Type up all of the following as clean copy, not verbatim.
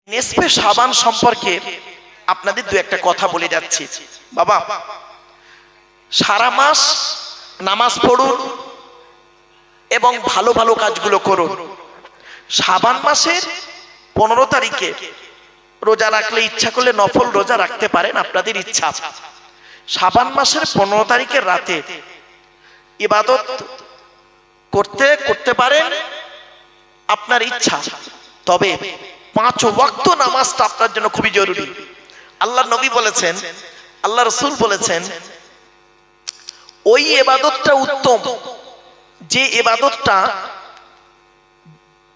নিসফে শাবান সম্পর্কে আপনাদের দু একটা কথা বলে যাচ্ছি। বাবা, সারা মাস নামাজ পড়ুন এবং ভালো ভালো কাজগুলো করুন। শাবান মাসের 15 তারিখে রোজা রাখলে, ইচ্ছা করলে নফল রোজা রাখতে পারেন, আপনাদের ইচ্ছা। শাবান মাসের 15 তারিখের রাতে ইবাদত করতে পারেন, আপনার ইচ্ছা। তবে 5 ওয়াক্ত নামাজটা আপনার জন্য খুবই জরুরি। আল্লাহ নবী বলেছেন, আল্লাহ রাসূল বলেছেন, ওই ইবাদতটা উত্তম যে ইবাদতটা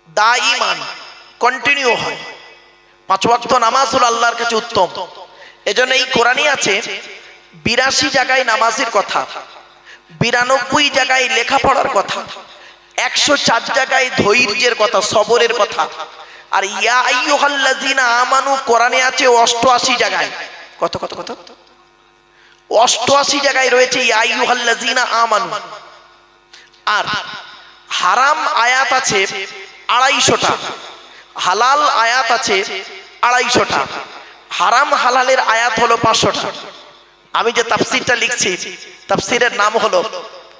দাইমান কন্টিনিউ হয়। 5 ওয়াক্ত নামাজ হলো আল্লাহর কাছে উত্তম। এজন্য এই কোরআনে আছে 82 জায়গায় নামাজের কথা, 92 জায়গায় লেখাপড়ার কথা, 104 জায়গায় ধৈর্যের কথা, সবরের কথা। আর ইয়া আইয়ুহাল্লাযিনা আমানু কোরআনে আছে 88 জায়গায়। কত কত কত 88 জায়গায় রয়েছে ইয়া আইয়ুহাল্লাযিনা আমানু। আর হারাম আয়াত আছে 250টা, হালাল আয়াত আছে 250টা, হারাম হালালের আয়াত হলো 500টা। আমি যে তাফসীরটা লিখছি, তাফসীরের নাম হলো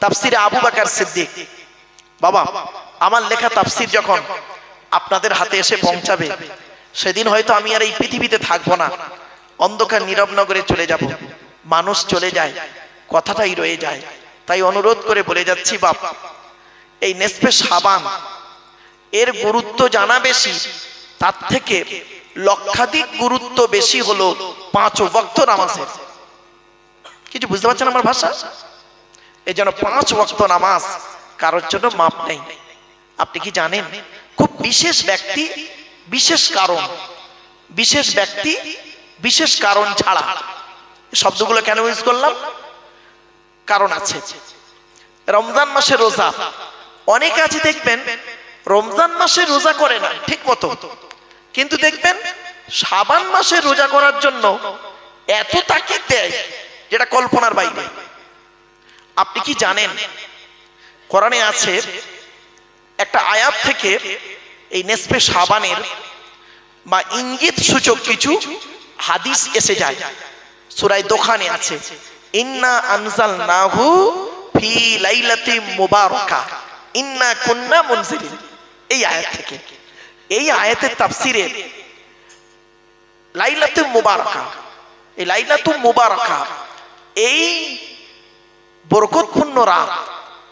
তাফসীরে আবু বকর সিদ্দিক। বাবা, আমার লেখা তাফসীর যখন আপনাদের হাতে এসে পৌঁছাবে, সেদিন হয়তো আমি আর এই পৃথিবীতে থাকবো না, অন্ধকার নীরব নগরে চলে যাব। মানুষ চলে যায়, কথাটাই রয়ে যায়। তাই অনুরোধ করে বলে যাচ্ছি, বাপ, এই নিসফে শাবান এর গুরুত্ব জানা বেশি, তার থেকে লক্ষাধিক গুরুত্ব বেশি হলো 5 ওয়াক্ত নামাজের। কিছু বুঝতে পারছেন আমার ভাষা? এই জন্য 5 ওয়াক্ত নামাজ কারোর জন্য মাপ নেই। আপনি কি জানেন, খুব বিশেষ ব্যক্তি, বিশেষ কারণ, বিশেষ ব্যক্তি, বিশেষ কারণ ছাড়া, শব্দগুলো কেন ইউজ করলাম? কারণ আছে। রমজান মাসে রোজা, অনেক আছে দেখবেন রমজান মাসে রোজা করে না ঠিক মতো, কিন্তু দেখবেন শাবান মাসে রোজা করার জন্য এত তাকিদ দেয় যেটা কল্পনার বাইরে। আপনি কি জানেন, কোরআনে আছে একটা আয়াত থেকে এই নিসফে শাবানের বা ইঙ্গিত সূচক কিছু হাদিস এসে যায়। সূরা দোখানে আছে, ইন্না আনজালনাহু ফি লাইলাতিন মুবারাকা ইন্না কুন্না মুনজিরিন। এই আয়াত থেকে, এই আয়াতের তাফসীরে লাইলাতুল মুবারাকা, এই লাইলাতুল মুবারাকা এই বরকতপূর্ণ রাত,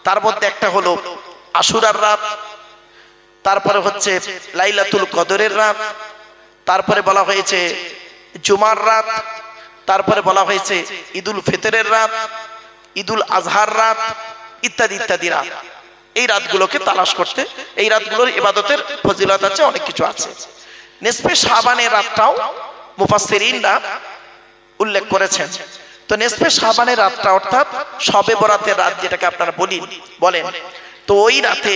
তার মধ্যে একটা হলো আশুরার রাত, তারপরে হচ্ছে লাইলাতুল কদরের রাত, তারপরে বলা হয়েছে জুমার রাত, তারপরে বলা হয়েছে ঈদুল ফিতরের রাত, ঈদুল আজহার রাত, ইত্যাদি ইত্যাদি রাত। এই রাতগুলোকে তালাশ করতে, এই রাতগুলোর ইবাদতের ফজিলত আছে, অনেক কিছু আছে। নিসফে শাবানের রাতটাও মুফাসসিরিনরা উল্লেখ করেছেন। তো নিসফে শাবানের রাতটা অর্থাৎ শবে বরাতের রাত যেটাকে আপনারা বলেন, তো ওই রাতে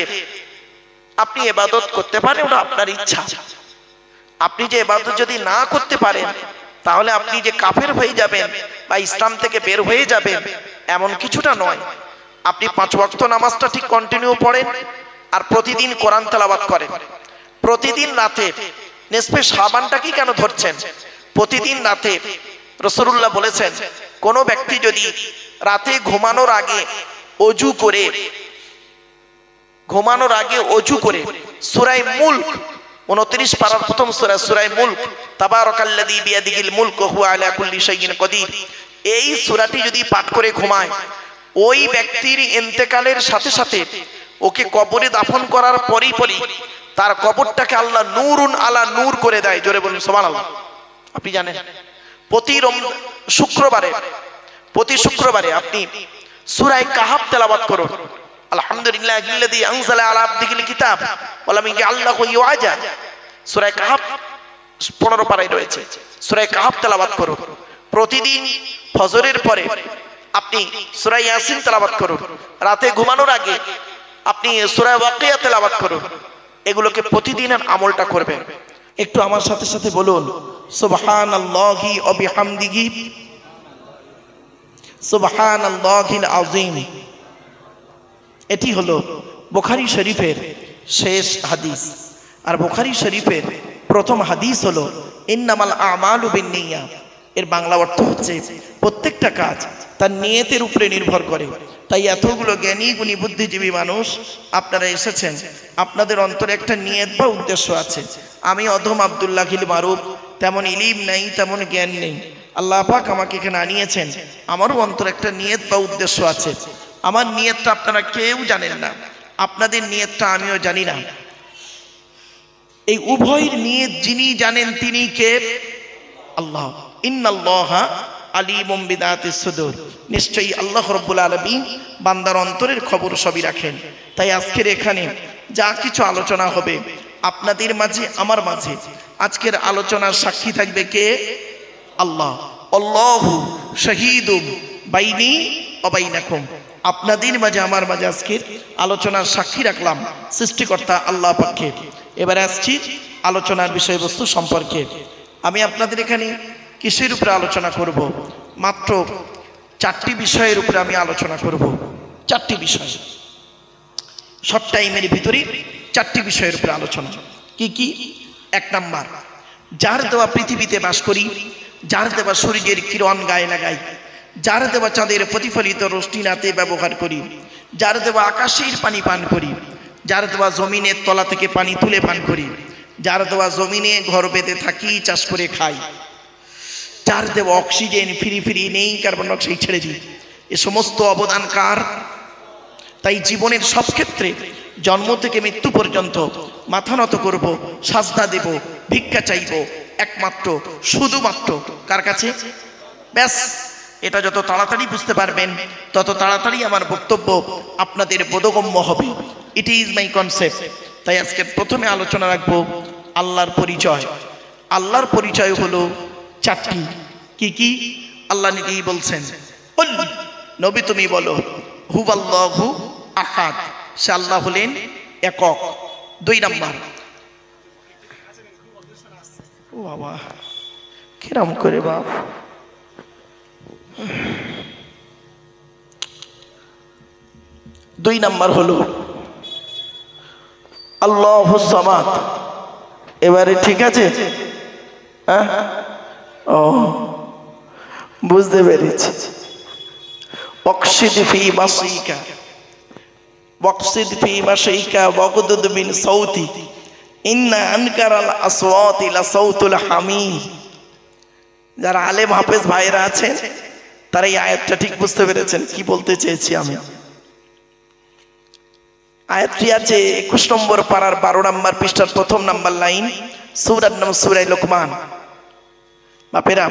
আপনি ইবাদত করতে পারেন, ওটা আপনার ইচ্ছা। আপনি যে ইবাদত যদি না করতে পারেন, তাহলে আপনি যে কাফের হয়ে যাবেন বা ইসলাম থেকে বের হয়ে যাবেন, এমন কিছুটা নয়। আপনি 5 ওয়াক্ত নামাজটা ঠিক কন্টিনিউ পড়েন আর প্রতিদিন কোরআন তেলাওয়াত করেন। প্রতিদিন রাতে নিসফে শাবানটা কি কেন ধরছেন? প্রতিদিন রাতে রাসূলুল্লাহ বলেছেন, কোন ব্যক্তি যদি রাতে ঘুমানোর আগে অজু করে সূরা মুলক 29 পারার প্রথম সূরা সূরা মুলক, তাবারাকাল্লাযী বিয়াদিহিল মুলক ওয়া হুয়া আলা কুল্লি শাইইন কাদির, এই সূরাটি যদি পাঠ করে ঘুমায়, ওই ব্যক্তির ইন্তেকালের সাথে সাথে ওকে কবরে দাফন করার পরেই তার কবরটাকে আল্লাহ নূরুন আলা নূর করে দেয়। জোরে বলুন সুবহানাল্লাহ। আপনি জানেন প্রতি শুক্রবারে আপনি সূরা কাহাফ তেলাওয়াত করুন। আলহামদুলিল্লাহিল্লাযী আনজালা আলা আবদিহিল কিতাব ওয়া লাম ইয়াজআলহু ইওয়াজা। সূরা কাহাফ 15 পারায় রয়েছে। সূরা কাহাফ তেলাওয়াত করুন। প্রতিদিন ফজরের পরে আপনি সূরা ইয়াসিন তেলাওয়াত করুন। রাতে ঘুমানোর আগে আপনি সূরা ওয়াকিয়া তেলাওয়াত করুন। এগুলোকে প্রতিদিনের আমলটা করবেন। একটু আমার সাথে সাথে বলুন, সুবহানাল্লাহি ওয়া বিহামদিহি সুবহানাল্লাহিল আযীম। এটি হলো বুখারী শরীফের শেষ হাদিস। আর বুখারী শরীফের প্রথম হাদিস হলো ইন্নামাল আমালু বিন্নিয়াত। এর বাংলা অর্থ হচ্ছে প্রত্যেকটা কাজ তার নিয়তের উপরে নির্ভর করে। তাই এতগুলো জ্ঞানী গুণী বুদ্ধিজীবী মানুষ আপনারা এসেছেন, আপনাদের অন্তরে একটা নিয়ত বা উদ্দেশ্য আছে। আমি অধম আব্দুল্লাহ খিল মারুফ, তেমন ইলিম নেই, তেমন জ্ঞান নেই, আল্লাহ পাক আমাকে এখানে আনিয়েছেন, আমারও অন্তরে একটা নিয়ত বা উদ্দেশ্য আছে। আমার নিয়তটা আপনারা কেউ জানেন না, আপনাদের নিয়তটা আমিও জানি না। এই উভয়ের নিয়ত যিনি জানেন তিনি কে? আল্লাহ। ইন্নাল্লাহা আলিমুম বিদাতিস সুদূর। নিশ্চয়ই আল্লাহ রাব্বুল আলামিন বান্দার অন্তরের খবর সবই রাখেন। তাই আজকের এখানে যা কিছু আলোচনা হবে আপনাদের মাঝে আমার মাঝে, আজকের আলোচনার সাক্ষী থাকবে কে? আল্লাহ। আল্লাহু শাহীদুম বাইনি ওয়া বাইনাকুম। আপনাদের মাঝে আমার মাঝে আজকের আলোচনার সাক্ষী রাখলাম সৃষ্টিকর্তা আল্লাহ পাককে। এবারে আসছি আলোচনার বিষয়বস্তু সম্পর্কে। আমি আপনাদের এখানে কিসের উপরে আলোচনা করব? মাত্র 4টি বিষয়ের উপরে আমি আলোচনা করব। 4টি বিষয়, শর্ট টাইমের ভিতরে 4টি বিষয়ের উপরে আলোচনা। কি কি? 1 নাম্বার, যার দেওয়া পৃথিবীতে বাস করি, যার দেওয়া সূর্যের কিরণ গায়ে লাগাই, যার দেওয়া চাঁদের প্রতিফলিত রশ্মি রাতে ব্যবহার করি, যার দেওয়া আকাশের পানি পান করি, যার দেওয়া জমিনের তলা থেকে পানি তুলে পান করি, যার দেওয়া জমিনে ঘর বেঁধে থাকি, চাষ করে খাই, যার দেওয়া অক্সিজেন ফিরি ফিরি নেই, কার্বন ডাইঅক্সাইড ছেড়ে দিই, এ সমস্ত অবদান কার? তাই জীবনের সব ক্ষেত্রে জন্ম থেকে মৃত্যু পর্যন্ত মাথা নত করব, সাজদা দেব, ভিক্ষা চাইব একমাত্র শুধুমাত্র কার কাছে? ব্যাস, এটা যত তাড়াতাড়ি বুঝতে পারবেন তত তাড়াতাড়ি আমার বক্তব্য আপনাদের বোধগম্য হবে। It is my concept. তাই আজকে প্রথমে আলোচনা রাখবো আল্লাহর পরিচয়। আল্লাহর পরিচয় হলো 4টি। কি কি? আল্লাহ নিজেই বলছেন, নবী তুমি বলো, হুয়াল্লাহু আহাদ, সে আল্লাহ হলেন একক। 2 নাম্বার, ও বাবা কিরম করে বাপ, 2 নাম্বার হলো আল্লাহুস সামাদ। এবারে ঠিক আছে? হ্যাঁ, ও বুঝতে পেরেছি। ওয়াকসিদ ফি মাসিকা, ওয়াকসিদ ফি মাসিকা ওয়াগদুদ মিন সাউতি, ইন্না আনকারাল আসওয়াতি লাসাউতুল হামির। যারা আলেম হাফেজ ভাইরা আছেন তারা এই আয়াতটা ঠিক বুঝতে পেরেছেন কি বলতে চেয়েছি আমি। আয়াতটি আছে 21 নম্বর পারার 12 নম্বর পৃষ্ঠার 1ম নাম্বার লাইন, সূরার নাম সূরা লোকমান। বাপেরা,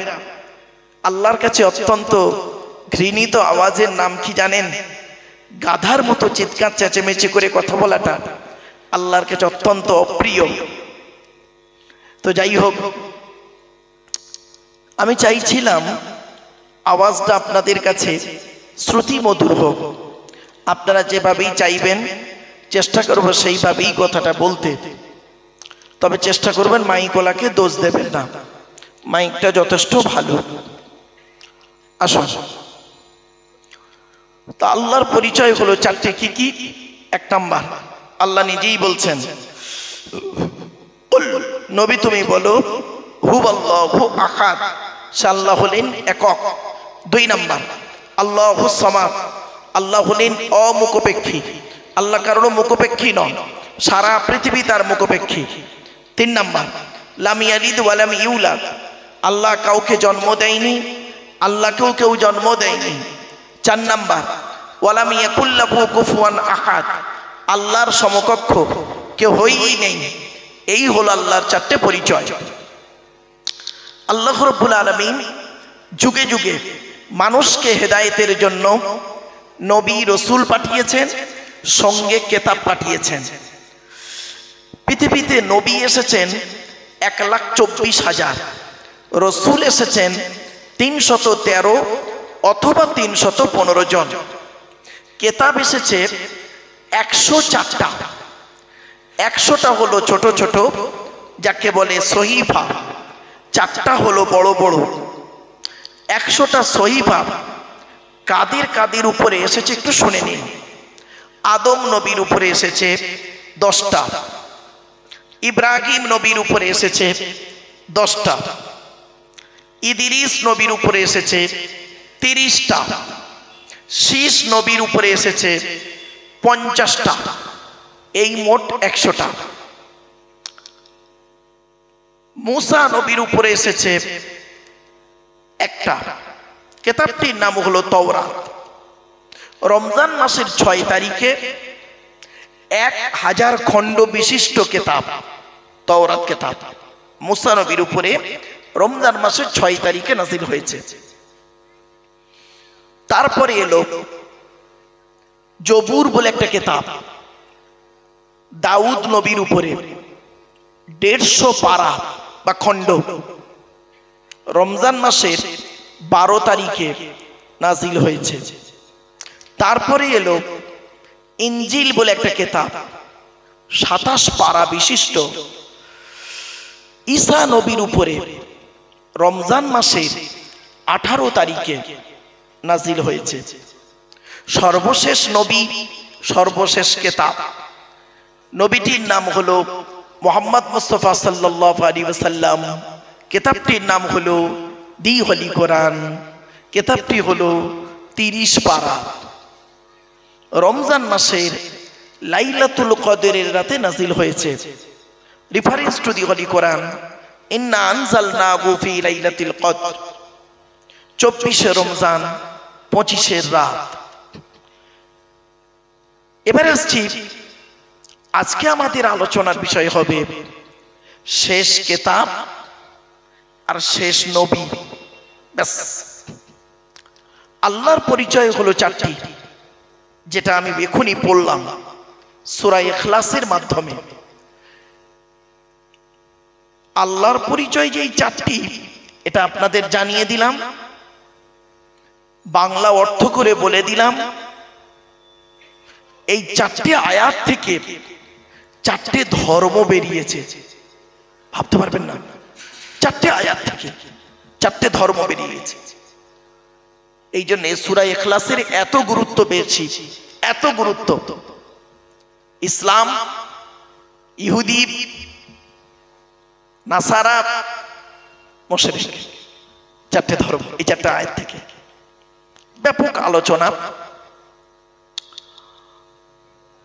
আল্লাহর কাছে অত্যন্ত ঘৃণিত আওয়াজের নাম কি জানেন? গাধার মতো চিৎকার চেঁচেমেচি করে কথা বলাটা আল্লাহর কাছে অত্যন্ত অপ্রিয়। তো যাই হোক, আমি চাইছিলাম আওয়াজটা আপনাদের কাছে শ্রুতি মধুর হোক। আপনারা যেভাবেই চাইবেন চেষ্টা করব সেইভাবেই কথাটা বলতে। তবে চেষ্টা করবেন মাইকওয়ালাকে দোষ দেবেন না, মাইকটা যথেষ্ট ভালো। আসুন, তা আল্লাহর পরিচয় হলো 4টে। কি কি? 1 নাম্বার, আল্লাহ নিজেই বলছেন, নবী তুমি বলো, হুয়াল্লাহু আহাদ, সে আল্লাহ হলেন একক। 2 নাম্বার, আল্লাহুস সামাদ, আল্লাহ হলেন অমুখপেক্ষী, আল্লাহ কারোর মুখপেক্ষী নন, সারা পৃথিবী তার মুখপেক্ষী। 3 নাম্বার, লাম ইয়ালিদ ওয়া লাম ইউলাদ, আল্লাহ কাউকে জন্ম দেয়নি, আল্লাহকেও কেউ জন্ম দেয়নি। 4 নাম্বার, ওয়া লাম ইয়াকুল লাহু কুফুয়ান আহাদ, আল্লাহর সমকক্ষ কেউ হয়ই নেই। এই হলো আল্লাহর 4টে পরিচয়। আল্লাহ রাব্বুল আলামিন যুগে যুগে মানুষকে হেদায়েতের জন্য নবী রসুল পাঠিয়েছেন, সঙ্গে কেতাব পাঠিয়েছেন। পৃথিবীতে নবী এসেছেন 1,24,000, রসুল এসেছেন 313 অথবা 315 জন, কেতাব এসেছে 104টা। 100টা হলো ছোট ছোট, যাকে বলে সহিফা, 4টা হলো বড় বড়। 100টা সহিফা কাদের কাদের উপরে এসেছে একটু শুনে নিন। আদম নবীর উপরে এসেছে 10টা, ইব্রাহিম নবীর উপরে এসেছে 10টা, ইদ্রিস নবীর উপরে এসেছে 30টা, শীষ নবীর উপরে এসেছে 50টা, এই মোট 100টা। মুসা নবীর উপরে এসেছে একটা, কিতাবটির নাম হলো তাওরাত। রমজান মাসের 6 তারিখে 1000 খণ্ড বিশিষ্ট কিতাব তাওরাত কিতাব মুসা নবীর উপরে রমজান মাসের 6 তারিখে নাযিল হয়েছে। তারপরে এলো জবুর বলে একটা কিতাব দাউদ নবীর উপরে 150 পারা বা খণ্ড রমজান মাসের 12 তারিখে নাযিল হয়েছে। তারপরে এলো ইনজিল বলে একটা কিতাব 27 পারা বিশিষ্ট ঈসা নবীর উপরে রমজান মাসের 18 তারিখে নাযিল হয়েছে। সর্বশেষ নবী, সর্বশেষ কিতাব, নবীটির নাম হলো মুহাম্মদ মুস্তাফা সাল্লাল্লাহু আলাইহি ওয়াসাল্লাম। কিতাবটির নাম হলো দি হোলি কোরআন। কিতাবটি হলো 30 পারা, রমজান মাসের লাইলাতুল কদরের রাতে নাযিল হয়েছে। রেফারেন্স টু দি হোলি কোরআন, ইন্না আনজালনাহু ফি লাইলাতিল কদর, 24 রমজান 25 রাত। এবারে আসছি, আজকে আমাদের আলোচনার বিষয় হবে শেষ কিতাব আর শেষ নবী। ব্যাস, আল্লাহর পরিচয় হলো 4টি, যেটা আমি এখনই পড়লাম সূরা ইখলাসের মাধ্যমে। আল্লাহর পরিচয় যে 4টি, এটা আপনাদের জানিয়ে দিলাম, বাংলা অর্থ করে বলে দিলাম। এই 4টে আয়াত থেকে 4টে ধর্ম বেরিয়েছে, ভাবতে পারবেন না। 4টে আয়াত থেকে 4টে ধর্ম বেরিয়েছে। এই জন্য সূরা ইখলাসের এত গুরুত্ব বেশি, এত গুরুত্ব। ইসলাম, ইহুদি, নাসারা, মুশরিক, 4টে ধর্ম, এই 4টে আয়াত থেকে ব্যাপক আলোচনা।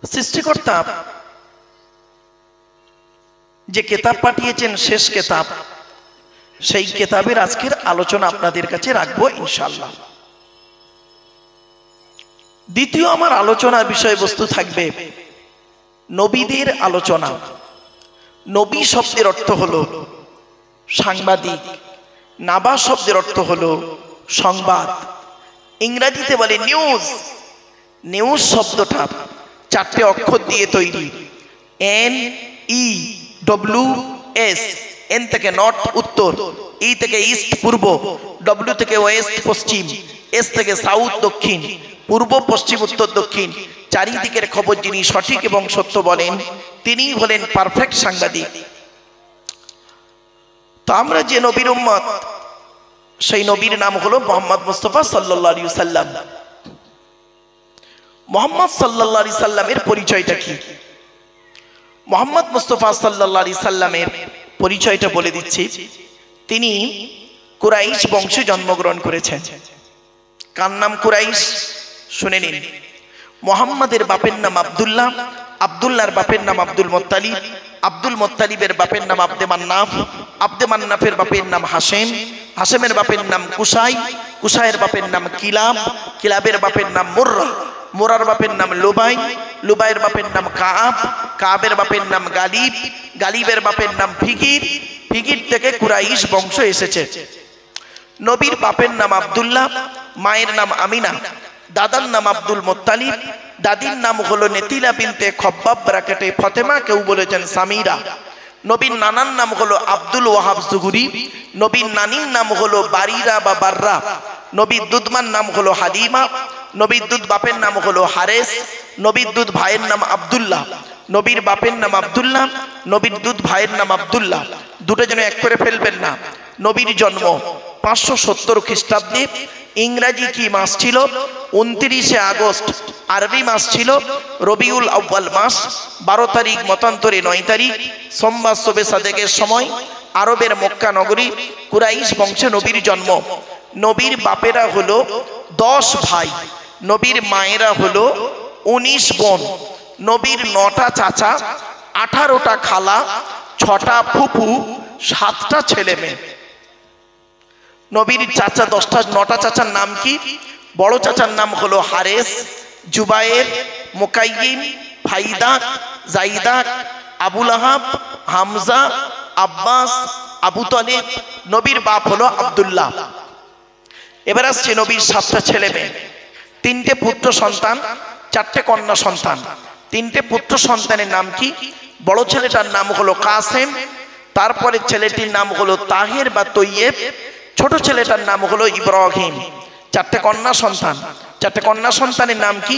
সৃষ্টিকর্তা যে কিতাব পাঠিয়েছেন, শেষ কিতাব, সেই কিতাবের আজকের আলোচনা আপনাদের কাছে রাখবো ইনশাআল্লাহ। দ্বিতীয় আমার আলোচনার বিষয়বস্তু থাকবে নবীদের আলোচনা। নবী শব্দের অর্থ হলো সাংবাদিক, নাবা শব্দের অর্থ হলো সংবাদ, ইংরেজিতে বলে নিউজ। নিউজ শব্দটা 4টে অক্ষর দিয়ে তৈরি, NEWS। এন থেকে নর্থ উত্তর, ই থেকে ইস্ট পূর্ব, ডব্লিউ থেকে ওয়েস্ট পশ্চিম, এস থেকে সাউথ দক্ষিণ, পূর্ব পশ্চিম উত্তর দক্ষিণ। চারিদিকের খবর যিনি সঠিক এবং সত্য বলেন, তিনিই হলেন পারফেক্ট সাংবাদিক। তো আমরা যে নবীর উম্মত, সেই নবীর নাম হলো মুহাম্মদ মুস্তাফা সাল্লাল্লাহু আলাইহি ওয়াসাল্লাম। মুহাম্মদ সাল্লাল্লাহু আলাইহি সাল্লামের পরিচয়টা কি? মুহাম্মদ মুস্তাফা সাল্লাল্লাহু আলাইহি সাল্লামের পরিচয়টা বলে দিচ্ছি। তিনি কুরাইশ বংশে জন্মগ্রহণ করেছেন। কার নাম কুরাইশ? শুনে নিন। মুহাম্মাদের বাপের নাম আব্দুল্লাহ, আব্দুল্লাহর বাপের নাম আব্দুল মুত্তালিব, আব্দুল মুত্তালিবের বাপের নাম আব্দে মান্নাফ, আব্দে মান্নাফের বাপের নাম হাশেম, হাশেমের বাপের নাম কুসাই, কুসাইয়ের বাপের নাম কিলাব, কিলাবের বাপের নাম মুররা, মুরার বাপের নাম লুবাই, লুবাইয়ের বাপের নাম কাব, কাবের বাপের নাম গালিব, গালিবের বাপের নাম ফিকির, ফিকির থেকে কুরাইশ বংশ এসেছে। নবীর বাপের নাম আব্দুল্লাহ, মায়ের নাম আমিনা, দাদার নাম আব্দুল মুত্তালিব, দাদির নাম হলো নেতিলা বিনতে খব্বাব ব্রাকেটে ফতেমা, কেউ বলেছেন সামিরা। নবীর নানার নাম হলো আব্দুল ওয়াহাব জুহুরি, নবীর নানির নাম হলো বারিরা বা বাররা, নবীর দুধমার নাম হলো হালিমা, নবীর দুধ বাপের নাম হলো হারেস, নবীর দুধ ভাইয়ের নাম আব্দুল্লাহ, নবীর বাপের নাম আব্দুল্লাহ, নবীর দুধ ভাইয়ের নাম আব্দুল্লাহ। দুটো যেন এক করে ফেলবেন না। নবীর জন্ম 570 খ্রিস্টাব্দে, ইংরাজি কি মাস ছিল? 29শে আগস্ট। আরবি মাস ছিল রবিউল আউয়াল মাস। 12 তারিখ মতান্তরে 9 তারিখ সোমবার শবে সাদেকের সময় আরবের মক্কা নগরী কুরাইশ বংশে নবীর জন্ম। নবীর বাপেরা হলো 10 ভাই, নবীর মায়েরা হলো 19 বোন, নবীর 9টা চাচা, 18টা খালা, 6টা ফুফু, 7টা ছেলে মেয়ে। নবীর চাচা 9টা চাচার নাম কি? বড় চাচার নাম হলো হারেস, জুবায়ের, মুকাইয়িম, ফাইদা, জাইদা, আবুল আহাব, হামজা, আব্বাস, আবু তালিব। নবীর বাপ হলো আব্দুল্লাহ। এবার আসছে নবীর 7টা ছেলে মেয়ে, 3টে পুত্র সন্তান, 4টে কন্যা সন্তান। 3টে পুত্র সন্তানের নাম কি? বড় ছেলেটার নাম হলো কাসেম, তারপরে ছেলেটির নাম হলো তাহের বা তৈয়েব, ছোট ছেলেটার নাম হলো ইব্রাহিম। 4টে কন্যা সন্তান। 4টে কন্যা সন্তানের নাম কি?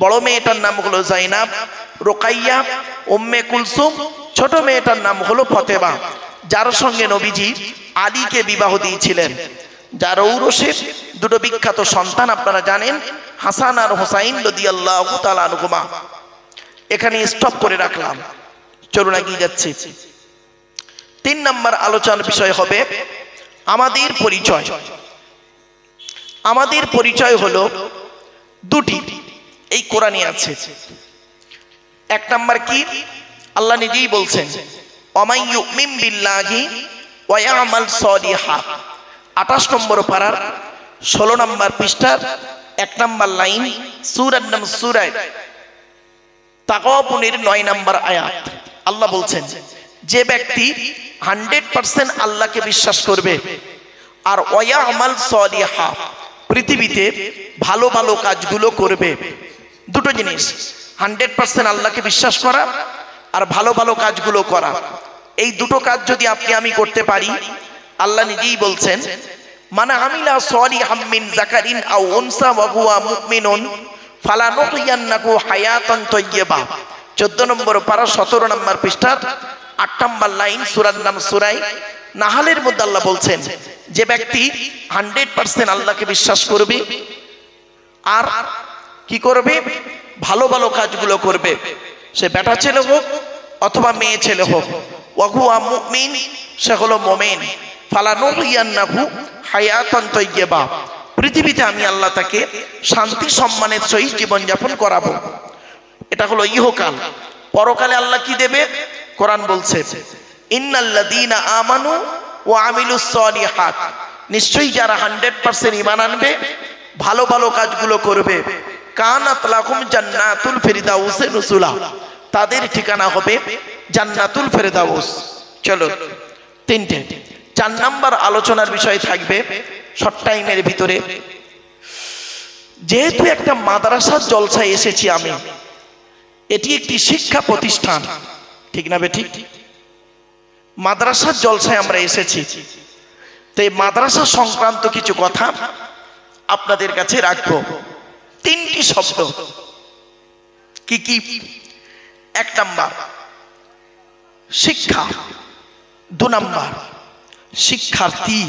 বড় মেয়েটার নাম হলো জাইনাব, রোকাইয়া, উম্মে কুলসুম, ছোট মেয়েটার নাম হলো ফতেমা, যার সঙ্গে নবীজি আলীকে বিবাহ দিয়েছিলেন, যার ঔরসে দুটো বিখ্যাত সন্তান আপনারা জানেন, হাসান আর হুসাইন রাদিয়াল্লাহু তাআলা আনহুমা। এখানে স্টপ করে রাখলাম, চলুন এগিয়ে যাচ্ছি। 3 নম্বর আলোচনার বিষয় হবে আমাদের পরিচয়। আমাদের পরিচয় হলো দুটি, এই কোরআনে আছে। 1 নম্বর কি? আল্লাহ নিজেই বলছেন, ওয়ামাই ইউমিন বিল্লাহি ওয়া ইয়ামাল সলিহা। 28 নম্বর পারার 16 নম্বর পৃষ্ঠার 1 নম্বর লাইন, সূরার নাম সূরা তাগাবুনের 9 নম্বর আয়াত। আল্লাহ বলছেন, যে ব্যক্তি 100% আল্লাহকে বিশ্বাস করবে আর ওয়া ইয়ামাল সলিহা, পৃথিবীতে ভালো ভালো কাজগুলো করবে। দুটো জিনিস, 100% আল্লাহকে বিশ্বাস করা আর ভালো ভালো কাজগুলো করা। এই দুটো কাজ যদি আপনি আমি করতে পারি, আল্লাহ নিজেই বলছেন, মান আমিলা সলিহাম মিন যাকারিন আও উনসা ওয়া হুয়া মুমিনুন ফালানুহইয়ান্নাহু হায়াতান তাইয়্যিবা। 14 নম্বর পারা 17 নম্বর পৃষ্ঠার 8 নম্বর লাইন, সূরার নাম সূরা নাহালের মধ্যে আল্লাহ বলছেন, যে ব্যক্তি 100% আল্লাহকে বিশ্বাস করবে আর কি করবে? ভালো ভালো কাজগুলো করবে, সে বেটা ছেলে হোক অথবা মেয়ে ছেলে হোক, ওয়া হুয়া মুমিন, সে হলো মুমিন, ফালানুহইয়ান্নাহু হায়াতান তাইয়্যিবা, পৃথিবীতে আমি আল্লাহ তাকে শান্তি সম্মানের সহিত জীবনযাপন করাবো। এটা হলো ইহকাল। পরকালে আল্লাহ কি দেবে? কোরআন বলছে, ইন্নাল্লাযীনা আমানু ওয়া আমিলুস সলিহাত, নিশ্চয়ই যারা 100% ঈমান আনবে, ভালো ভালো কাজগুলো করবে, কানাত লাহুম জান্নাতুল ফিরদাউস নুজুলা, তাদের ঠিকানা হবে জান্নাতুল ফিরদাউস। চলো 3টে। 4 নম্বর আলোচনার বিষয় থাকবে শর্ট টাইমের ভিতরে, যেহেতু একটা মাদ্রাসার জলসায় এসেছি আমি, এটি একটি শিক্ষা প্রতিষ্ঠান, ঠিক না বেঠিক? মাদ্রাসার জলসায় আমরা এসেছি, তো এই মাদ্রাসা সংক্রান্ত কিছু কথা আপনাদের কাছে রাখবো। 3টি শব্দ। কি কি? 1 নম্বর শিক্ষা, 2 নম্বর শিক্ষার্থী,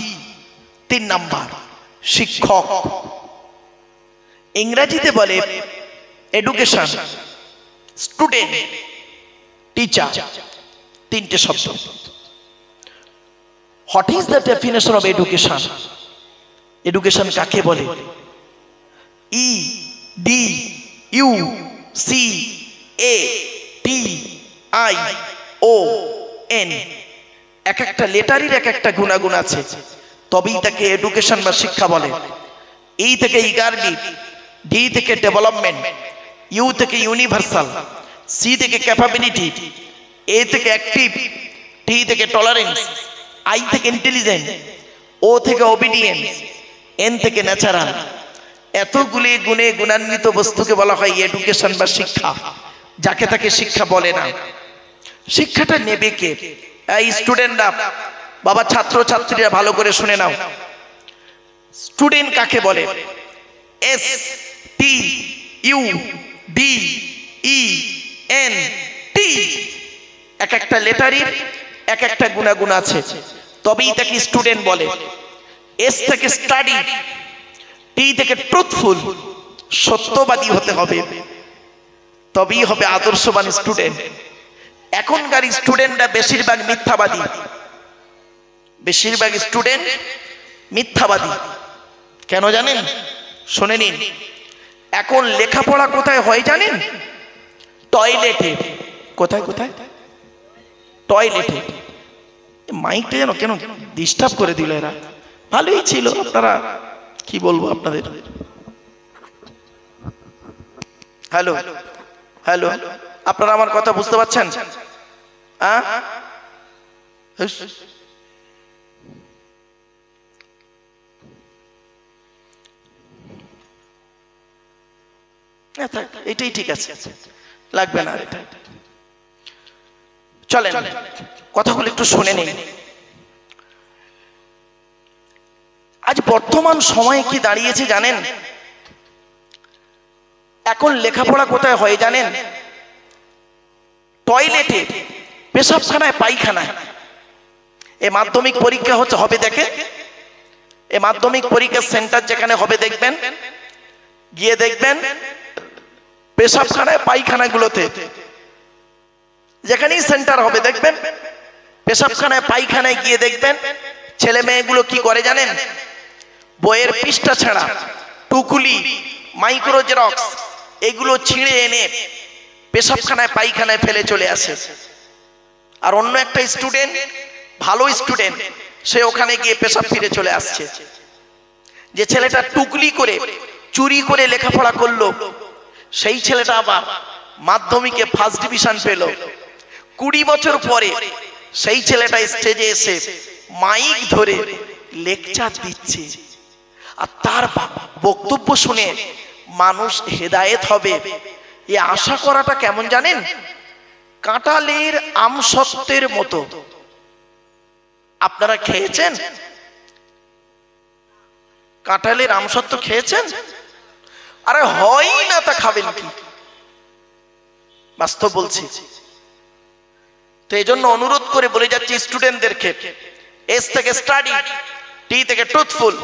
3 নম্বর শিক্ষক। ইংরেজিতে বলে এডুকেশন, স্টুডেন্ট, টিচার। 3টে শব্দ। What is the definition of education? Education কাকে বলে? E D U C A T I O N, এক একটা লেটারের এক একটা গুণাগুণ আছে, তবেই তাকে এডুকেশন বা শিক্ষা বলে। ই থেকে ইগারলি, ডি থেকে ডেভেলপমেন্ট, ইউ থেকে ইউনিভার্সাল, সি থেকে ক্যাপাবিলিটি, এ থেকে অ্যাক্টিভ, টি থেকে টলারেন্স, আই থেকে ইন্টেলিজেন্ট, ও থেকে ওবিডিয়েন্স, এন থেকে ন্যাচারাল। এতগুলি গুণে গুণান্বিত বস্তুকে বলা হয় এডুকেশন বা শিক্ষা, যাকে তাকে শিক্ষা বলে না। শিক্ষাটা নেবে কে? এই স্টুডেন্টরা, বাবা ছাত্র ছাত্রীরা ভালো করে শুনে নাও, স্টুডেন্ট কাকে বলে? S T U D E N T, এক একটা লেটারের এক একটা গুণাগুণ আছে, তবেই তাকে স্টুডেন্ট বলে। এস থেকে স্টাডি, টি থেকে ট্রুথফুল, সত্যবাদী হতে হবে, তবেই হবে আদর্শবান স্টুডেন্ট। এখনকার স্টুডেন্টরা বেশিরভাগ মিথ্যাবাদী, বেশিরভাগ স্টুডেন্ট মিথ্যাবাদী। কেন জানেন? শুনে নিন। এখন লেখাপড়া কোথায় হয় জানেন? টয়লেটে। কোথায় কোথায়? টয়লেটে। মাইকটা যেন কেন ডিস্টার্ব করে দিল এরা। ভালোই ছিল, আপনারা কি বলবো আপনাদের। হ্যালো হ্যালো, আপনারা আমার কথা বুঝতে পারছেন? এটাই ঠিক আছে, লাগবে না এটা। চলেন কথাগুলো একটু শুনে নিন। আজ বর্তমান সময়ে কি দাঁড়িয়েছে জানেন? এখন লেখাপড়া কোথায় হয় জানেন? টয়লেটে, পেশাবখানায়, পায়খানায়। এই মাধ্যমিক পরীক্ষা হবে দেখে, এই মাধ্যমিক পরীক্ষার সেন্টার যেখানে হবে দেখবেন, গিয়ে দেখবেন পেশাবখানায়, পায়খানাগুলোতে, যেখানেই সেন্টার হবে দেখবেন পেশাবখানায়, পায়খানায় গিয়ে দেখবেন ছেলে মেয়েগুলো কি করে জানেন? বইয়ের পৃষ্ঠা ছেঁড়া, টুকুলি, মাইক্রো জেরক্স এগুলো ছিঁড়ে এনে পেশাবখানায়, পায়খানায় ফেলে চলে আসে। আর অন্য একটা স্টুডেন্ট, ভালো স্টুডেন্ট, সে ওখানে গিয়ে পেশাব ফিরে চলে আসছে। যে ছেলেটা টুকলি করে, চুরি করে লেখাপড়া করলো, সেই ছেলেটা আবার মাধ্যমিকে ফার্স্ট ডিভিশন পেল। 20 বছর পরে সেই ছেলেটা স্টেজে এসে মাইক ধরে লেকচার দিচ্ছে। আর তার বক্তব্য শুনে মানুষ হেদায়েত হবে, এ আশা করাটা কেমন জানেন? কাঁঠালের আমসত্ত্বের মতো। আপনারা খেয়েছেন? কাঁঠালের আমসত্ত্ব খেয়েছেন? আরে হয় না, তা খাবেন কি? বাস্তব বলছি। তো এই জন্য অনুরোধ করে বলে যাচ্ছি স্টুডেন্টদেরকে, এস থেকে স্টাডি, টি থেকে ট্রুথফুল,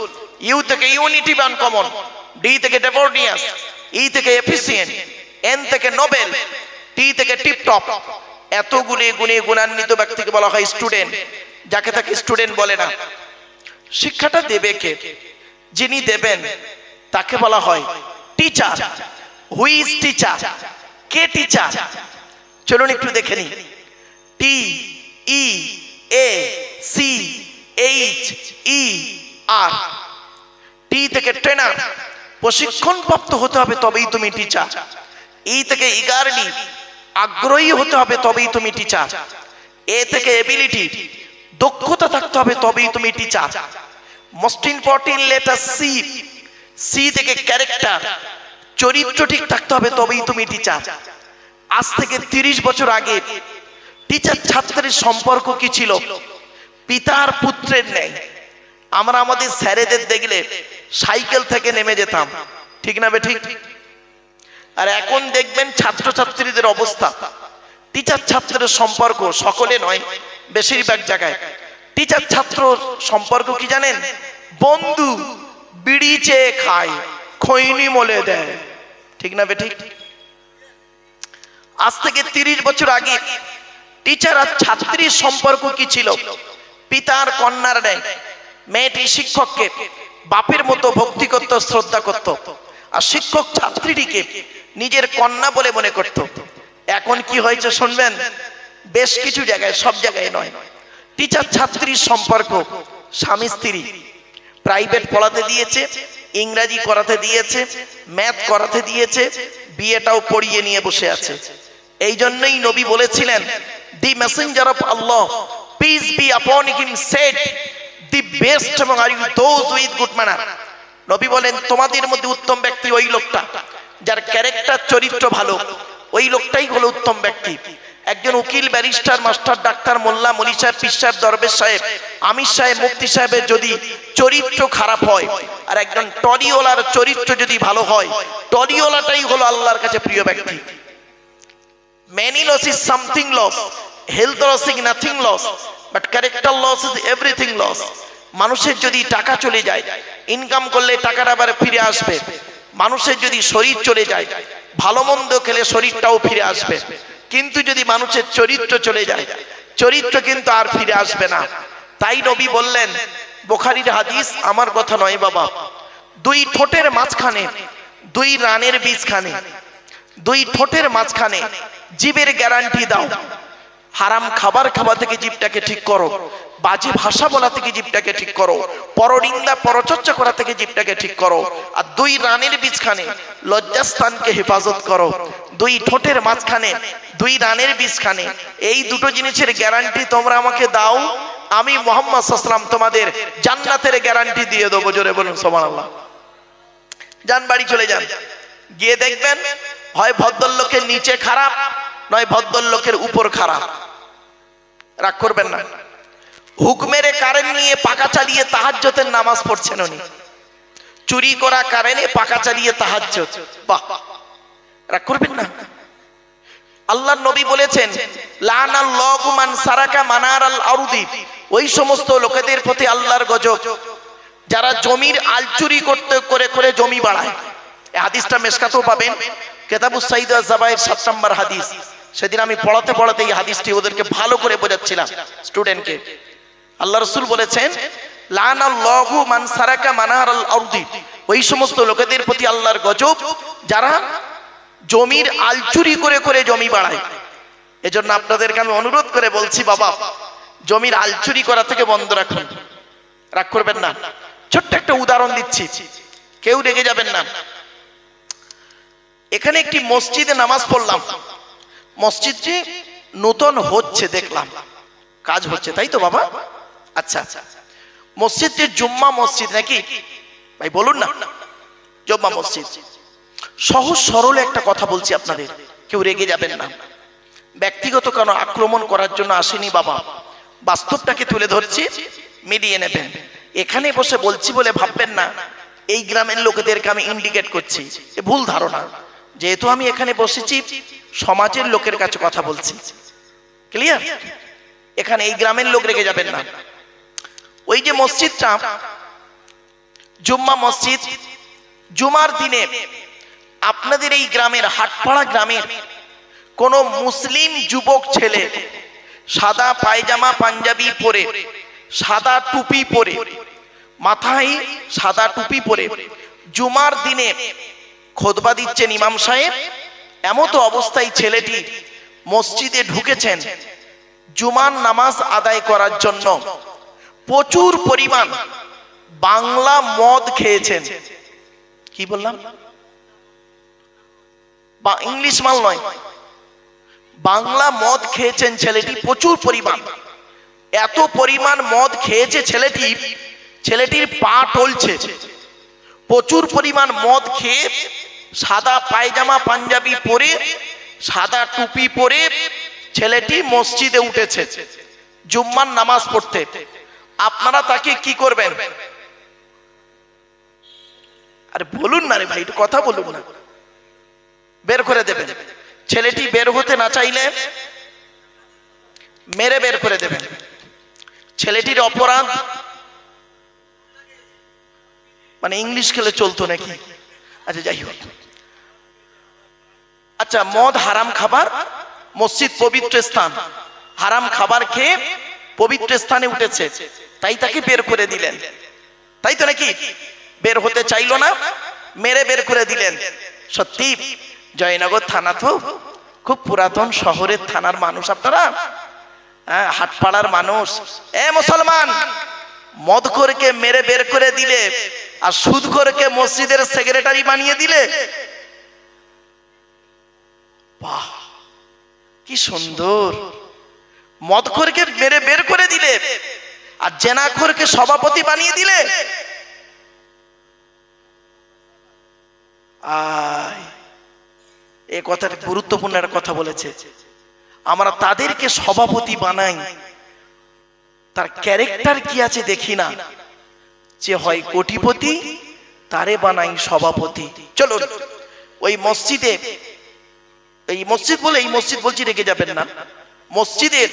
ইউ থেকে ইউনিটি বা আনকমন, ডি থেকে ডেভোনিয়াস, ই থেকে এফিসিয়েন্ট, এন থেকে নোবেল, টি থেকে টিপটপ। এতগুলি গুণে গুণান্বিত ব্যক্তিকে বলা হয় স্টুডেন্ট, যাকে তাকে স্টুডেন্ট বলে না। শিক্ষাটা দেবে কে? যিনি দেবেন তাকে বলা হয় teacher. Who is teacher? K teacher? চলুন একটু দেখে নিই। টি ই এ সি এইচ ই আর। টি থেকে ট্রেনার, প্রশিক্ষণ প্রাপ্ত হতে হবে তবেই তুমি টিচার। ই থেকে ইগারলি, আগ্রহী হতে হবে তবেই তুমি টিচার। এ থেকে এবিলিটি, দক্ষতা থাকতে হবে তবেই তুমি teacher. Most important letter C, C থেকে ক্যারেক্টার, চরিত্র ঠিক থাকতে হবে তবেই তুমি টিচার। আজ থেকে 30 বছর আগে টিচার ছাত্রের সম্পর্ক কি ছিল? পিতার পুত্রের ন্যায়। আমরা আমাদের স্যারেদের দেখলে সাইকেল থেকে নেমে যেতাম, ঠিক না বেঠিক? আর এখন দেখবেন ছাত্রছাত্রীদের অবস্থা, টিচার ছাত্রের সম্পর্ক, সকলে নয় বেশিরভাগ জায়গায় টিচার ছাত্র সম্পর্ক কি জানেন? বন্ধু, বিড়ি চেয়ে খায়, খৈনি মলে দেয়, ঠিক না বেঠিক? আজ থেকে 30 বছর আগে টিচার আর ছাত্রীর সম্পর্ক কি ছিল? পিতার কন্যার ন্যায়। মেয়েটি শিক্ষককে বাপের মতো ভক্তি করত, শ্রদ্ধা করত, আর শিক্ষক ছাত্রীটিকে নিজের কন্যা বলে মনে করত। এখন কি হয়েছে শুনবেন? বেশ কিছু জায়গায়, সব জায়গায় নয়, টিচার ছাত্রীর সম্পর্ক স্বামী স্ত্রী। প্রাইভেট পড়াতে দিয়েছে, ইংরাজি করাতে দিয়েছে, ম্যাথ করাতে দিয়েছে, বিয়েটাও পড়িয়ে নিয়ে বসে আছে। এই জন্যই নবী বলেছিলেন, দি Messenger of Allah, peace be আপন হিম, shed the best among are you those with good manner। নবী বলেন, তোমাদের মধ্যে উত্তম ব্যক্তি ওই লোকটা যার ক্যারেক্টার, চরিত্র ভালো, ওই লোকটাই হলো উত্তম ব্যক্তি। একজন উকিল, ব্যারিস্টার, মাস্টার, ডাক্তার, মোল্লা, মলি সাহেব, পীর সাহেব, দরবেশ সাহেব, আমির সাহেব, মুফতি সাহেবের যদি চরিত্র খারাপ হয়, আর একজন টলিওয়ালার চরিত্র যদি ভালো হয়, টলিওয়ালাটাই হলো আল্লাহর কাছে প্রিয় ব্যক্তি। Many loss is something loss, health loss is nothing loss, but character loss is everything loss। মানুষের যদি টাকা চলে যায়, ইনকাম করলে টাকাটা আবার ফিরে আসবে। মানুষের যদি শরীর চলে যায়, ভালো মন্দ খেলে শরীরটাও ফিরে আসবে। কিন্তু যদি মানুষের চরিত্র চলে যায়, চরিত্র কিন্তু আর ফিরে আসবে না। তাই নবী বললেন, বুখারীর হাদিস, আমার কথা নয় বাবা, দুই ঠোঁটের মাঝখানে, দুই রানের বীজখানে, দুই ঠোঁটের মাঝখানে জিভের গ্যারান্টি দাও। হারাম খাবার খাওয়া থেকে জিভটাকে ঠিক করো, বাজে ভাষা বলা থেকে জিভটাকে ঠিক করো, পরনিন্দা পরচর্চা করা থেকে জিভটাকে ঠিক করো। আর দুই রানের বীজখানে লজ্জাস্থানকে হেফাজত করো। দুই ঠোঁটের মাঝখানে, দুই রানের বীজখানে, এই দুটো জিনিসের গ্যারান্টি তোমরা আমাকে দাও, আমি মুহাম্মদ সাল্লাল্লাহু আলাইহি ওয়াসাল্লাম তোমাদের জান্নাতের গ্যারান্টি দিয়ে দেবো। জোরে বলুন সুবহানাল্লাহ। যান বাড়ি চলে যান, গিয়ে দেখবেন হয় ভদ্রলোকের নিচে খারাপ, নয় ভদ্রলোকের উপর খারাপ। রাগ করবেন না। হুকমের কারেন্ট নিয়ে পাকা চালিয়ে তাহাজ্জুদের নামাজ পড়ছেন উনি, চুরি করা কারেন্টে পাকা চালিয়ে তাহাজ্জুদ। বাহ, রাগ করবেন না। আল্লাহর নবী বলেছেন, লানাল্লাহু মান সারাকা মানারাল আরদি, ওই সমস্ত লোকেদের প্রতি আল্লাহর গজব যারা জমির আল চুরি করতে করে করে জমি বাড়ায়। এই হাদিসটা মেশকাতেও পাবেন, কিতাবুস সাইয়্যিদ ওয়াজ যাবায়ের 7 নম্বর হাদিস। সেদিন আমি পড়াতে পড়াতে এই হাদিসটি ওদেরকে ভালো করে বোঝাচ্ছিলাম স্টুডেন্টকে। আল্লাহ রাসূল বলেছেন, লানাল্লাহু মান সারাকা মানারাল আরদি, ওই সমস্ত লোকেদের প্রতি আল্লাহর গজব যারা জমির আল চুরি করে করে জমি বাড়ায়। এজন্য আপনাদেরকে আমি অনুরোধ করে বলছি, বাবা জমির আল চুরি করা থেকে বন্ধ রাখুন। রাগ করবেন না। ছোট্ট একটা উদাহরণ দিচ্ছি, কেউ রেগে যাবেন না। এখানে একটি মসজিদে নামাজ পড়লাম, মসজিদটি নতুন হচ্ছে দেখলাম, কাজ হচ্ছে, তাই তো বাবা? আচ্ছা, মসজিদটি জুম্মা মসজিদ নাকি ভাই? বলুন না, জুম্মা মসজিদ। সহজ সরল একটা কথা বলছি আপনাদের, কেউ রেগে যাবেন না। ব্যক্তিগত কোনো আক্রমণ করার জন্য আসেনি বাবা, বাস্তবটাকে তুলে ধরছি, মিলিয়ে নেবেন। এখানে বসে বলছি বলে ভাববেন না এই গ্রামের লোকেদেরকে আমি ইন্ডিকেট করছি, এ ভুল ধারণা। যেহেতু আমি এখানে বসেছি, সমাজের লোকের কাছে কথা বলছি, ক্লিয়ার? এখানে এই গ্রামের লোক রেগে যাবেন না। ওই যে মসজিদটা জুম্মা মসজিদ, জুমার দিনে আপনাদের এই গ্রামের হাটপাড়া গ্রামের কোন মুসলিম যুবক ছেলে সাদা পায়জামা পাঞ্জাবি পরে, সাদা টুপি পরে, মাথায় সাদা টুপি পরে জুমার দিনে খুতবা দিচ্ছেন ইমাম সাহেব, এমতো অবস্থায় ছেলেটি মসজিদে ঢুকেছেন জুমার নামাজ আদায় করার জন্য। প্রচুর পরিমাণ বাংলা মদ খেয়েছেন। কি বললাম? বা ইংলিশ মাল নয়, বাংলা মদ খেয়েছেন ছেলেটি প্রচুর পরিমাণ। এত পরিমাণ মদ খেয়েছে ছেলেটি, ছেলেটির পা টলছে। প্রচুর পরিমাণ মদ খেয়ে সাদা পায়জামা পাঞ্জাবি পরে, সাদা টুপি পরে ছেলেটি মসজিদে উঠেছে জুম্মার নামাজ পড়তে। আপনারা তাকে কি করবেন? আরে বলুন না রে ভাই, একটু কথা বলুন না। বের করে দেবেন। ছেলেটি বের হতে না চাইলে মেরে বের করে দেবেন। ছেলেটির অপরাধ মানে ইংলিশ খেলে চলতো নাকি? আচ্ছা যাই হোক। আচ্ছা, মদ হারাম খাবার, মসজিদ পবিত্র স্থান, হারাম খাবার খেয়ে পবিত্র স্থানে উঠেছে, তাই তাকে বের করে দিলেন, তাই তো নাকি? বের হতে চাইলো না, মেরে বের করে দিলেন। সত্যি জয়নগর থানা তো খুব পুরাতন শহরের থানার মানুষ আপনারা, হাটপাড়ার মানুষ। এ মুসলমান, মদখোরকে মেরে বের করে দিলে আর সুদখোরকে মসজিদের সেক্রেটারি বানিয়ে দিলে। বাহ, কি সুন্দর! মদখোরকে মেরে বের করে দিলে আর জেনাখোরকে সভাপতি বানিয়ে দিলে। এই কথাটা গুরুত্বপূর্ণ একটা কথা বলেছে। আমরা তাদেরকে সভাপতি বানাই, তার ক্যারেক্টার কি আছে দেখি না। যে হয় কোটিপতি তারে বানাই সভাপতি। চলো ওই মসজিদে, এই মসজিদ বলে এই মসজিদ বলছি, রেখে যাবেন না। মসজিদের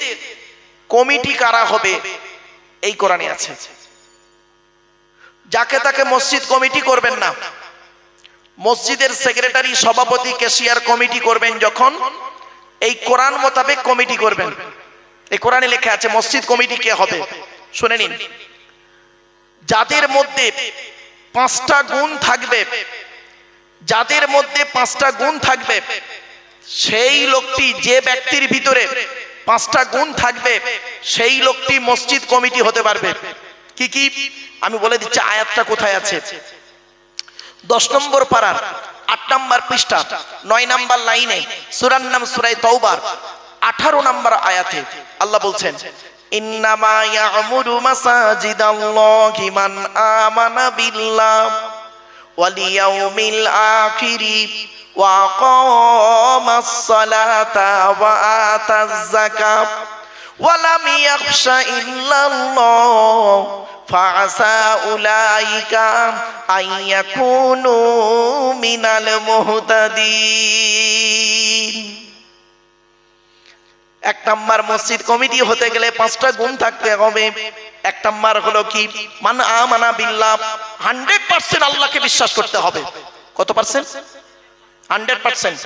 কমিটি কারা হবে এই কোরআনে আছে। যাকে তাকে মসজিদ কমিটি করবেন না। মসজিদের সেক্রেটারি, সভাপতি, ক্যাশিয়ার কমিটি করবেন যখন, এই কোরআন মোতাবেক কমিটি করবেন। এই কোরআনে লেখা আছে মসজিদ কমিটি কে হবে, শুনে নিন। যাদের মধ্যে 5টা গুণ থাকবে, যাদের মধ্যে 5টা গুণ থাকবে, সেই লোকটি, যে ব্যক্তির ভিতরে 5টা গুণ থাকবে, সেই লোকটি মসজিদ কমিটি হতে পারবে। কি কি আমি বলে দিচ্ছি, আয়াতটা কোথায় আছে। 10 নম্বর পারার 8 নম্বর পৃষ্ঠা 9 নম্বর লাইনে সূরার নাম সূরা তাওবার 18 নম্বর আয়াতে আল্লাহ বলছেন, ইন্নামা ইয়া'মুরু মাসাজিদাল্লাহি মান আমানা বিল্লাহ ওয়াল ইয়াউমিল আখিরি ওয়া আকামাস সালাতা ওয়া আতাজ যাকাত ওয়া লাম ইয়াখশা ইল্লাল্লাহ ফাআসা উলাইকা আইয়াকুনু মিনাল মুহতাদিন। 1 নম্বর, মসজিদ কমিটি হতে গেলে 5টা গুণ থাকতে হবে। 1 নম্বর হলো কি, মান আমানা বিল্লাহ, 100% আল্লাহকে বিশ্বাস করতে হবে। কত পার্সেন্ট? 100%।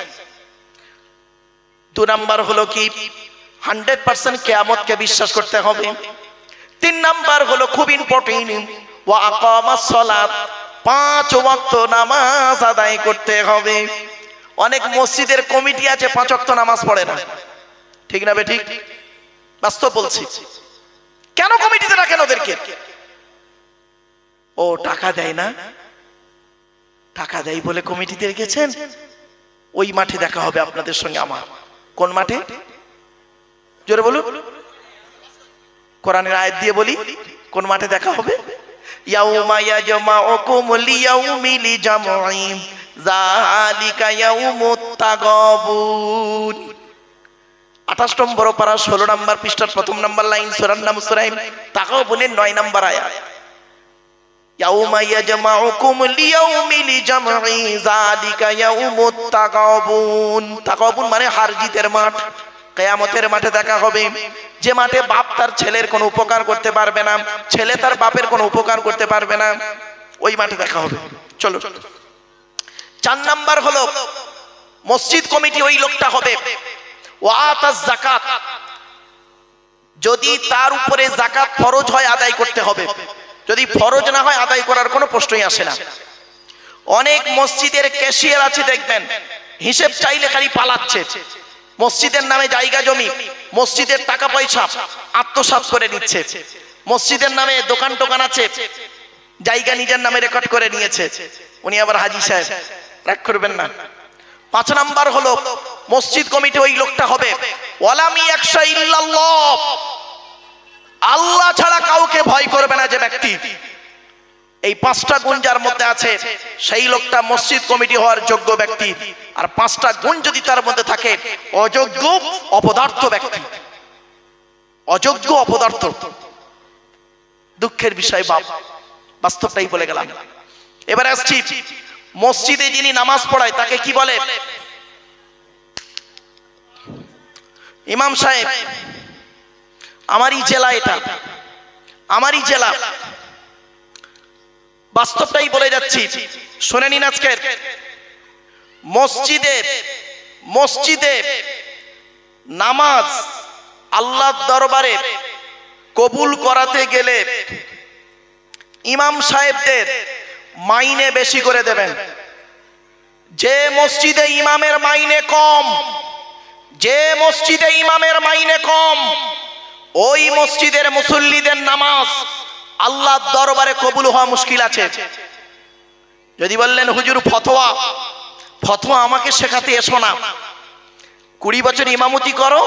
2 নম্বর হলো কি, 100% কিয়ামতকে বিশ্বাস করতে হবে। 3 নম্বর হলো খুব ইম্পর্টেন্ট, ওয়া আকামাস সালাত, 5 ওয়াক্ত নামাজ আদায় করতে হবে। অনেক মসজিদের কমিটি আছে 5 ওয়াক্ত নামাজ পড়ে না, ঠিক না বেঠিক? বাস্তব বলছি। কেন কমিটিতে রাখেন ওদেরকে? ও টাকা দেয় না, টাকা দেয় বলে কমিটিতে রেখেছেন। ওই মাঠে দেখা হবে আপনাদের সঙ্গে আমার। কোন মাঠে? জোরে বলুন, কোরআনের আয়াত দিয়ে বলি, কোন মাঠে দেখা হবে? ইয়াউমা ইয়াজমাউকুম লিয়াউমিল জামঈ যালিকা ইয়াউমুত তাগাবুন। 28 নম্বর পারা 16 নম্বর পৃষ্ঠার 1 নম্বর লাইন, সূরার নাম সূরা তাগাবুনের 9 নম্বর আয়াত। ইয়াউমা ইয়াজমাউকুম লিয়াউমিল জামঈ যালিকা ইয়াউমুত তাগাবুন। তাগাবুন মানে হার জিতের মাঠ। কিয়ামতের মাঠে দেখা হবে, যে মাঠে বাপ তার ছেলের কোনো উপকার করতে পারবে না, ছেলে তার বাপের কোনো উপকার করতে পারবে না, ওই মাঠে দেখা হবে। চলো, 4 নাম্বার হলো মসজিদ কমিটি ওই লোকটা হবে ওয়া আতাজ যাকাত, যদি তার উপরে যাকাত ফরজ হয় আদায় করতে হবে, যদি ফরজ না হয় আদায় করার কোনো প্রশ্নই আসে না। অনেক মসজিদের ক্যাশিয়ার আছে দেখবেন, হিসেব চাইলে খালি পালাচ্ছে। মসজিদের নামে জায়গা জমি, মসজিদের টাকা পয়সা আত্মসাৎ করে নিচ্ছে। মসজিদের নামে দোকান টোকান আছে, জায়গা নিজের নামে রেকর্ড করে নিয়েছে। উনি আবার হাজি সাহেব, রাগ করবেন না। 5 নাম্বার হলো মসজিদ কমিটি ওই লোকটা হবে ওয়ালাম ইয়াখশা ইল্লাল্লাহ, আল্লাহ ছাড়া কাউকে ভয় করবে না যে ব্যক্তি। এই 5টা গুণ যার মধ্যে আছে, সেই লোকটা মসজিদ কমিটি হওয়ার যোগ্য ব্যক্তি। আর 5টা গুণ যদি তার মধ্যে থাকে, অযোগ্য অপদার্থ ব্যক্তি, অযোগ্য অপদার্থ। দুঃখের বিষয় বাপ, বাস্তবটাই বলে গেলাম। এবার আসছি, মসজিদে যিনি নামাজ পড়ায় তাকে কি বলে? ইমাম সাহেব। আমারই জেলা এটা, আমারই জেলা, বাস্তবটাই বলে যাচ্ছি, শুনে নিন। আজকের মসজিদে নামাজ আল্লাহর দরবারে কবুল করাতে গেলে ইমাম সাহেবদের মাইনে বেশি করে দেবেন। যে মসজিদে ইমামের মাইনে কম, যে মসজিদে ইমামের মাইনে কম, ওই মসজিদের মুসল্লিদের নামাজ আল্লাহর দরবারে কবুল হওয়া মুশকিল আছে। যদি বললেন হুজুর ফতোয়া আমাকে শেখাতে এসো না, 20 বছর ইমামতি করো,